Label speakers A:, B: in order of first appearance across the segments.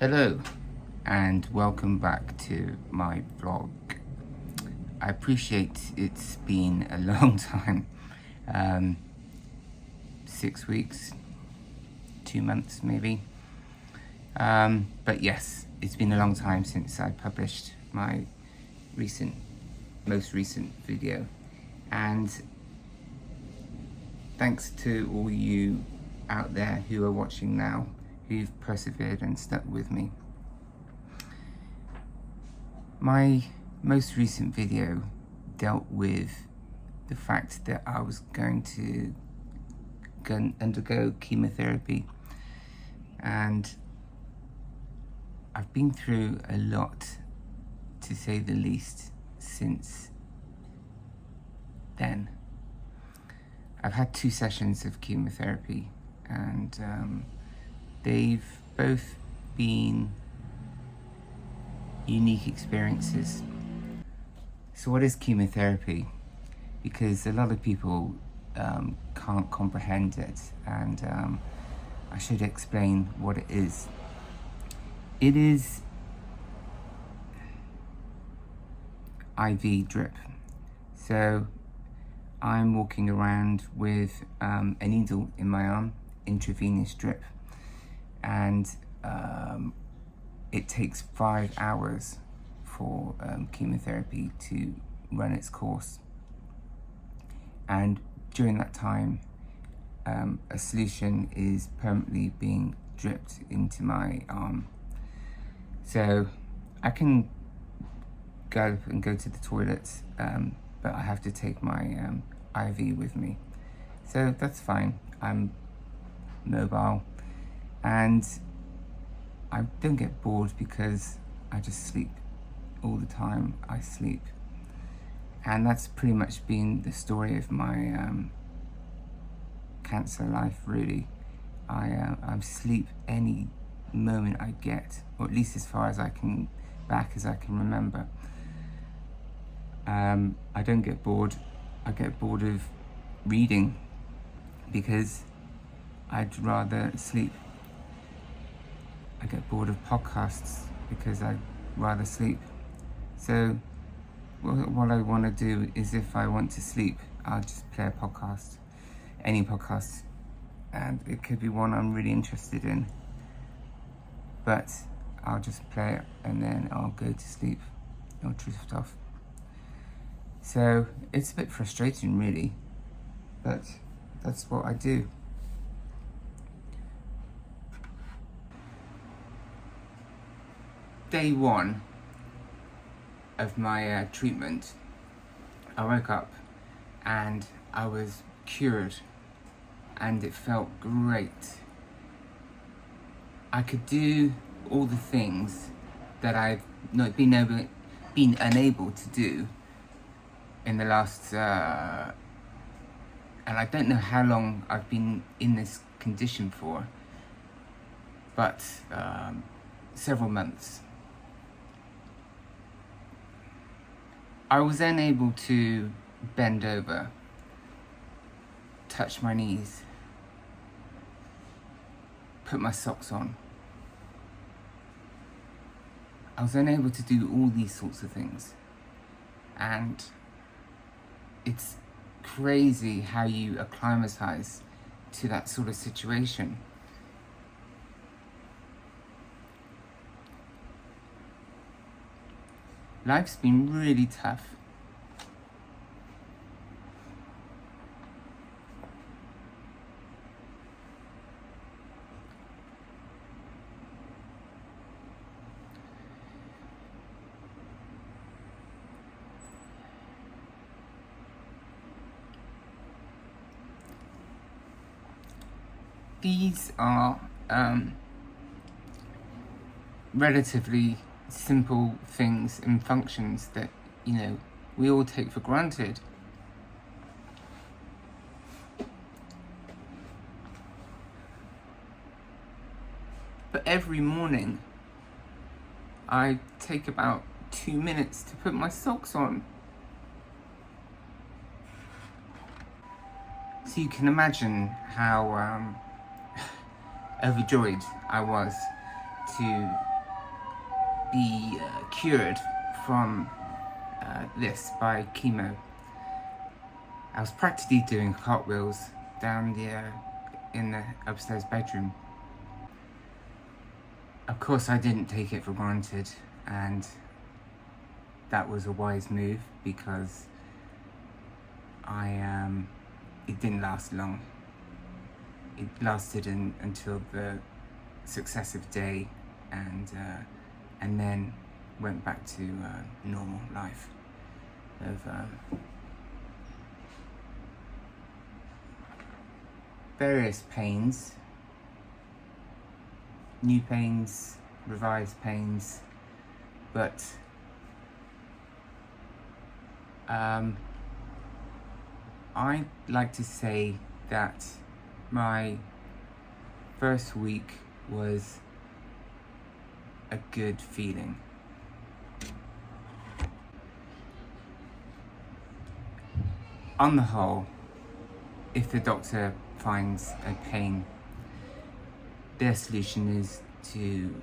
A: Hello and welcome back to my vlog. I appreciate it's been a long time, 6 weeks, 2 months maybe, but yes, it's been a long time since I published my most recent video, and thanks to all you out there who are watching now, who've persevered and stuck with me. My most recent video dealt with the fact that I was going to undergo chemotherapy, and I've been through a lot, to say the least, since then. I've had 2 sessions of chemotherapy, and they've both been unique experiences. So what is chemotherapy? Because a lot of people can't comprehend it, and I should explain what it is. It is IV drip. So I'm walking around with a needle in my arm, intravenous drip, and it takes 5 hours for chemotherapy to run its course, and during that time a solution is permanently being dripped into my arm. So I can go to the toilet, but I have to take my IV with me, so that's fine. I'm mobile and I don't get bored because I just sleep all the time. I sleep, and that's pretty much been the story of my cancer life, really. I sleep any moment I get, or at least as far as I can remember. I don't get bored. I get bored of reading because I'd rather sleep. I get bored of podcasts because I'd rather sleep. So what I want to do is, if I want to sleep, I'll just play a podcast, any podcast, and it could be one I'm really interested in, but I'll just play it and then I'll go to sleep. I'll drift off. So it's a bit frustrating, really, but that's what I do. Day 1 of my treatment, I woke up and I was cured, and it felt great. I could do all the things that I've not been unable to do in the last, and I don't know how long I've been in this condition for, but several months. I was then able to bend over, touch my knees, put my socks on. I was then able to do all these sorts of things, and it's crazy how you acclimatize to that sort of situation. Life's been really tough. These are relatively simple things and functions that, we all take for granted. But every morning I take about 2 minutes to put my socks on. So you can imagine how overjoyed I was to be cured from this by chemo. I was practically doing cartwheels down in the upstairs bedroom. Of course, I didn't take it for granted, and that was a wise move because it didn't last long. It lasted until the successive day, and then went back to normal life of various pains, new pains, revised pains, but I like to say that my first week was a good feeling. On the whole, if the doctor finds a pain, their solution is to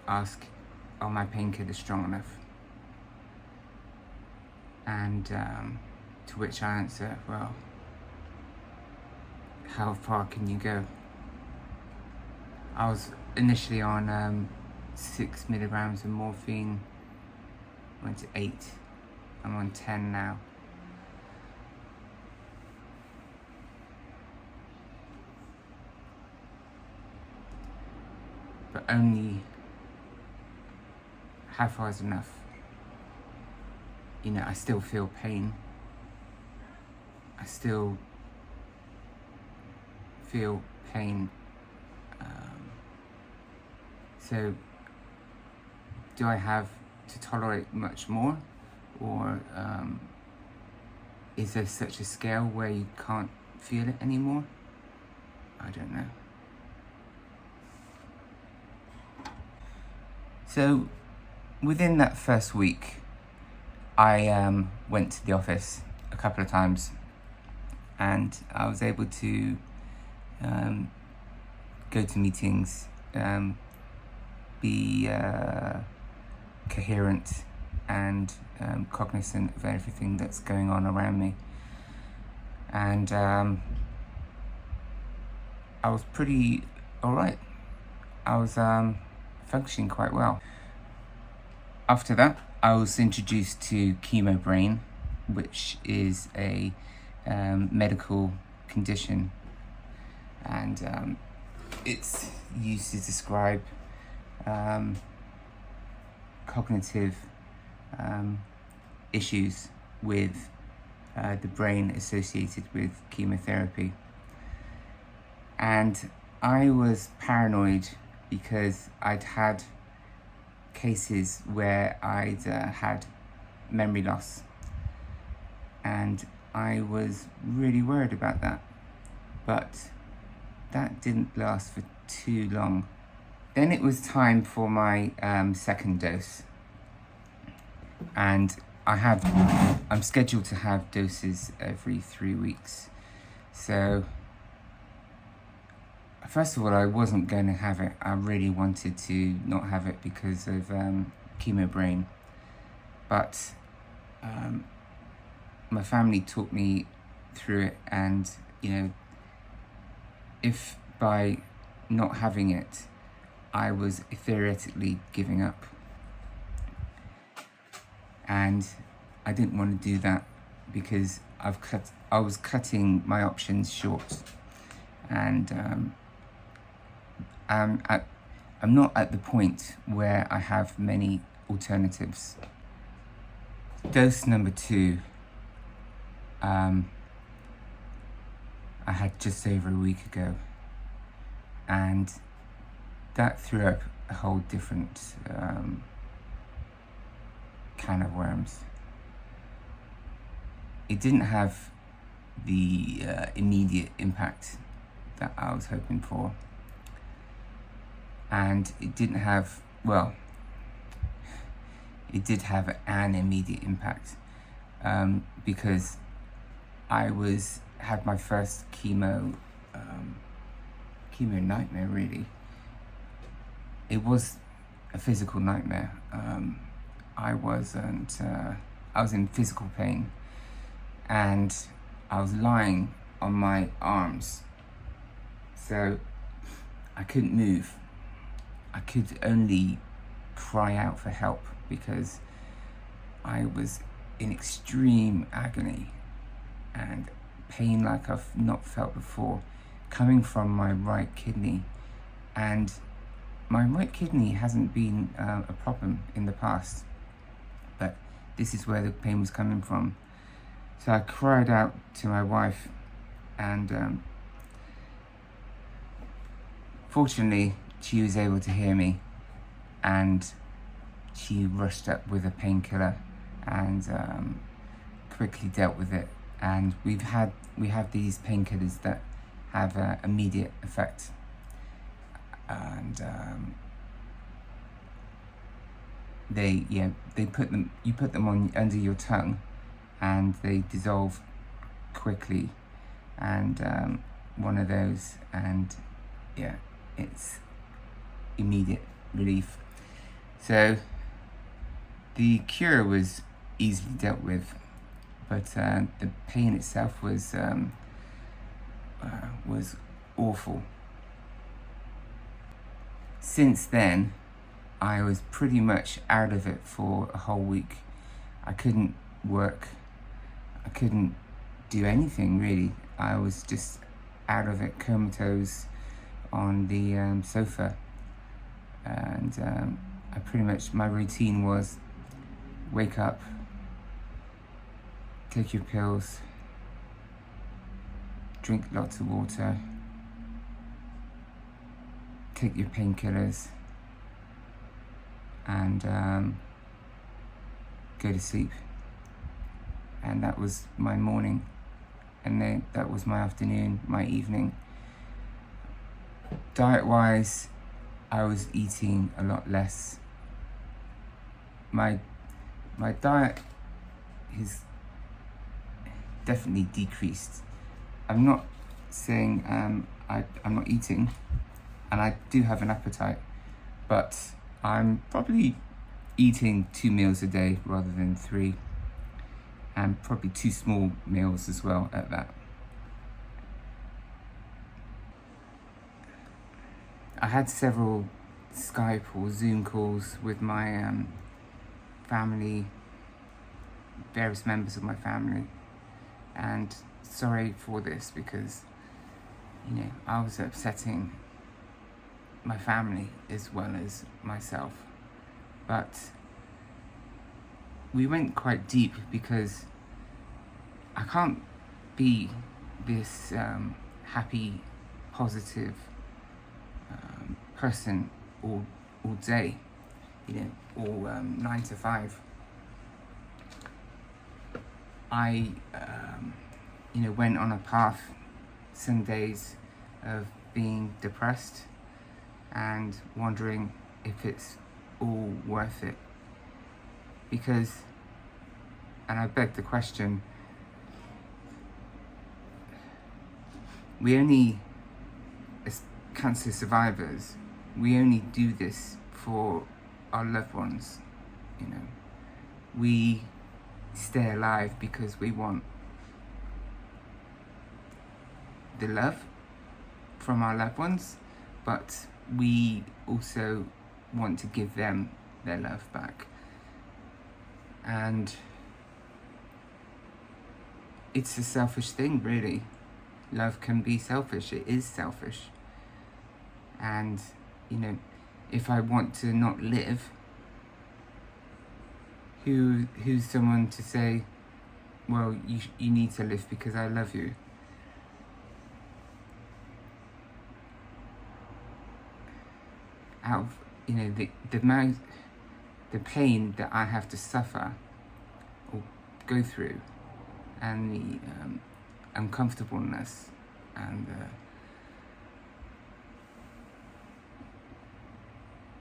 A: ask, are my painkillers strong enough? And to which I answer, well, how far can you go? I was initially on 6 milligrams of morphine, went to 8, I'm on 10 now. But only how far is enough? You know, I still feel pain. I still feel pain. So, do I have to tolerate much more? Or is there such a scale where you can't feel it anymore? I don't know. So, within that first week, I went to the office a couple of times, and I was able to go to meetings, be coherent and cognizant of everything that's going on around me. And I was pretty alright. I was functioning quite well. After that, I was introduced to chemo brain, which is a medical condition, and it's used to describe cognitive issues with the brain associated with chemotherapy. And I was paranoid because I'd had cases where I'd had memory loss, and I was really worried about that, but that didn't last for too long. Then it was time for my second dose, and I'm scheduled to have doses every 3 weeks. So first of all, I wasn't going to have it. I really wanted to not have it because of chemo brain. But my family talked me through it, and you know, if by not having it, I was theoretically giving up. And I didn't want to do that because I was cutting my options short. And I'm not at the point where I have many alternatives. Dose number 2, I had just over a week ago, and that threw up a whole different can of worms. It didn't have the immediate impact that I was hoping for. And it didn't have, well, it did have an immediate impact because I had my first chemo nightmare, really. It was a physical nightmare. I was in physical pain, and I was lying on my arms, so I couldn't move. I could only cry out for help because I was in extreme agony and pain like I've not felt before, coming from my right kidney. And my right kidney hasn't been a problem in the past, but this is where the pain was coming from. So I cried out to my wife, and fortunately she was able to hear me, and she rushed up with a painkiller and quickly dealt with it. And we have these painkillers that have immediate effect, and you put them on under your tongue, and they dissolve quickly. And one of those, and it's immediate relief. So the cure was easily dealt with, but the pain itself was awful. Since then, I was pretty much out of it for a whole week. I couldn't work. I couldn't do anything really. I was just out of it, comatose on the sofa. And I pretty much, my routine was wake up, take your pills, drink lots of water, take your painkillers, and go to sleep. And that was my morning, and then that was my afternoon, my evening. Diet-wise, I was eating a lot less. My diet is definitely decreased. I'm not saying I'm not eating, and I do have an appetite, but I'm probably eating 2 meals a day rather than 3, and probably 2 small meals as well at that. I had several Skype or Zoom calls with my family, various members of my family, and sorry for this because, I was upsetting my family as well as myself. But we went quite deep because I can't be this happy, positive person all day, all 9 to 5. I went on a path some days of being depressed and wondering if it's all worth it, because, and I beg the question, as cancer survivors, we only do this for our loved ones. We stay alive because we want the love from our loved ones, but we also want to give them their love back. And it's a selfish thing, really. Love can be selfish. It is selfish. And if I want to not live, who's someone to say, well, you need to live because I love you? Out of the pain that I have to suffer or go through, and the uncomfortableness, and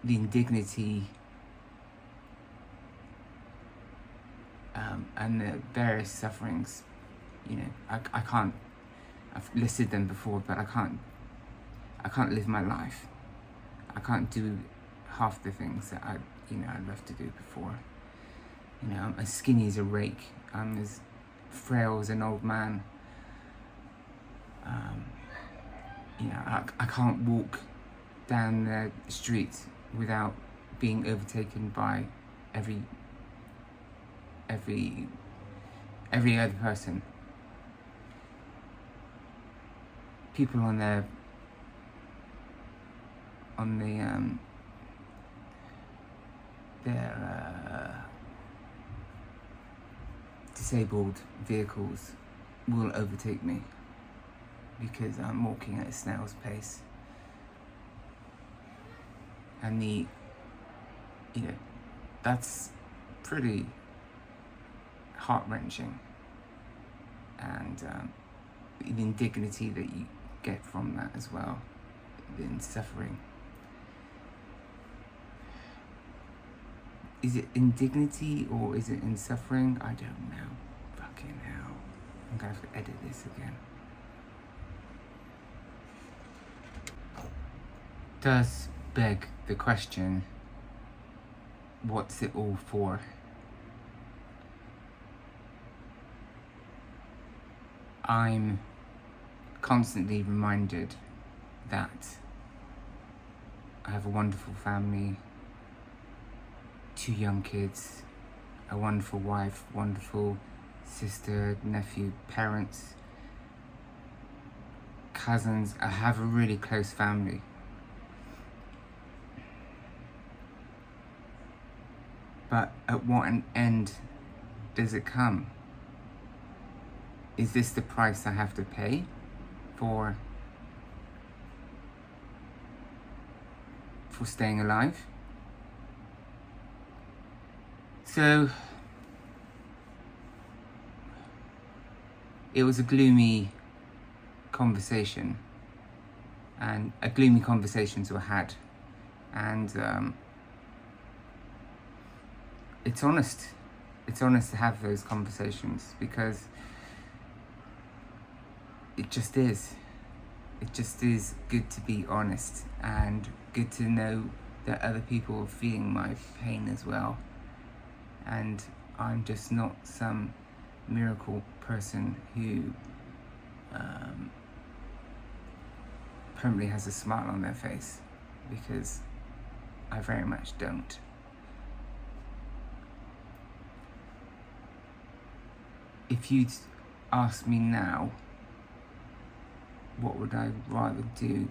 A: the indignity, and the various sufferings, I can't. I've listed them before, but I can't live my life. I can't do half the things that I'd love to do before. I'm as skinny as a rake. I'm as frail as an old man. I can't walk down the street without being overtaken by every other person. People on their disabled vehicles will overtake me because I'm walking at a snail's pace. And that's pretty heart-wrenching, and the indignity that you get from that as well, in suffering. Is it indignity or is it in suffering? I don't know. Fucking hell. I'm gonna have to edit this again. Does beg the question, what's it all for? I'm constantly reminded that I have a wonderful family, 2 young kids, a wonderful wife, wonderful sister, nephew, parents, cousins. I have a really close family. But at what end does it come? Is this the price I have to pay for staying alive? So it was a gloomy conversation, and gloomy conversations were had, and it's honest. It's honest to have those conversations, because it just is. It just is good to be honest, and good to know that other people are feeling my pain as well. And I'm just not some miracle person who permanently has a smile on their face, because I very much don't. If you'd ask me now, what would I rather do?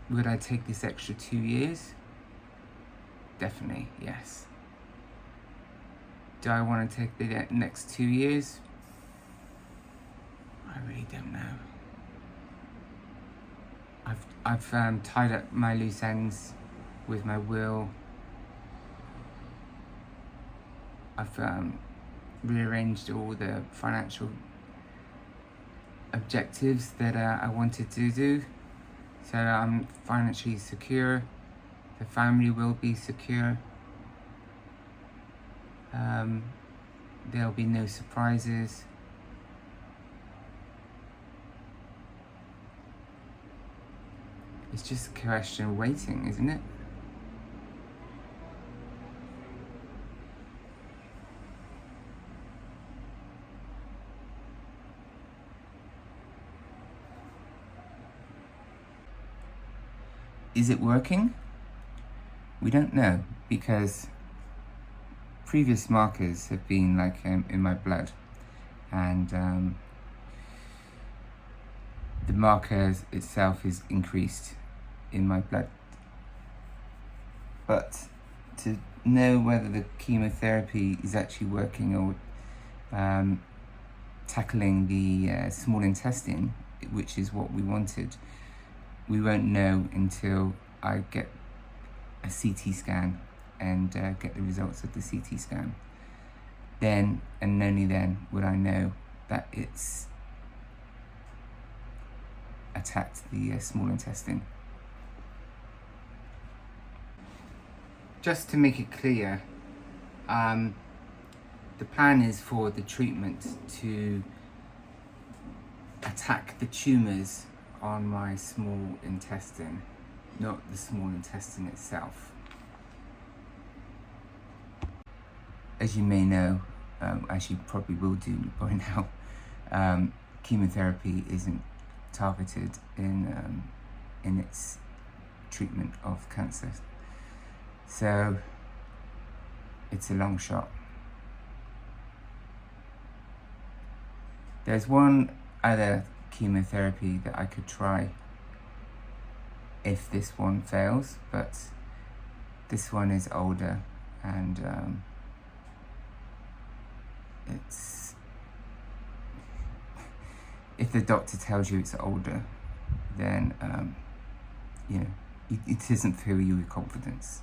A: Would I take this extra 2 years? Definitely, yes. Do I want to take the next 2 years? I really don't know. I've tied up my loose ends with my will. I've rearranged all the financial objectives that I wanted to do, so I'm financially secure. The family will be secure. There'll be no surprises. It's just a question of waiting, isn't it? Is it working? We don't know, because previous markers have been in my blood, and the marker itself is increased in my blood. But to know whether the chemotherapy is actually working or tackling the small intestine, which is what we wanted, we won't know until I get a CT scan and get the results of the CT scan. Then, and only then, will I know that it's attacked the small intestine. Just to make it clear, the plan is for the treatment to attack the tumours on my small intestine. not the small intestine itself. As you may know, as you probably will do by now, chemotherapy isn't targeted in its treatment of cancer. So it's a long shot. There's one other chemotherapy that I could try if this one fails, but this one is older, and it's, if the doctor tells you it's older, then you know, it doesn't fill you with confidence.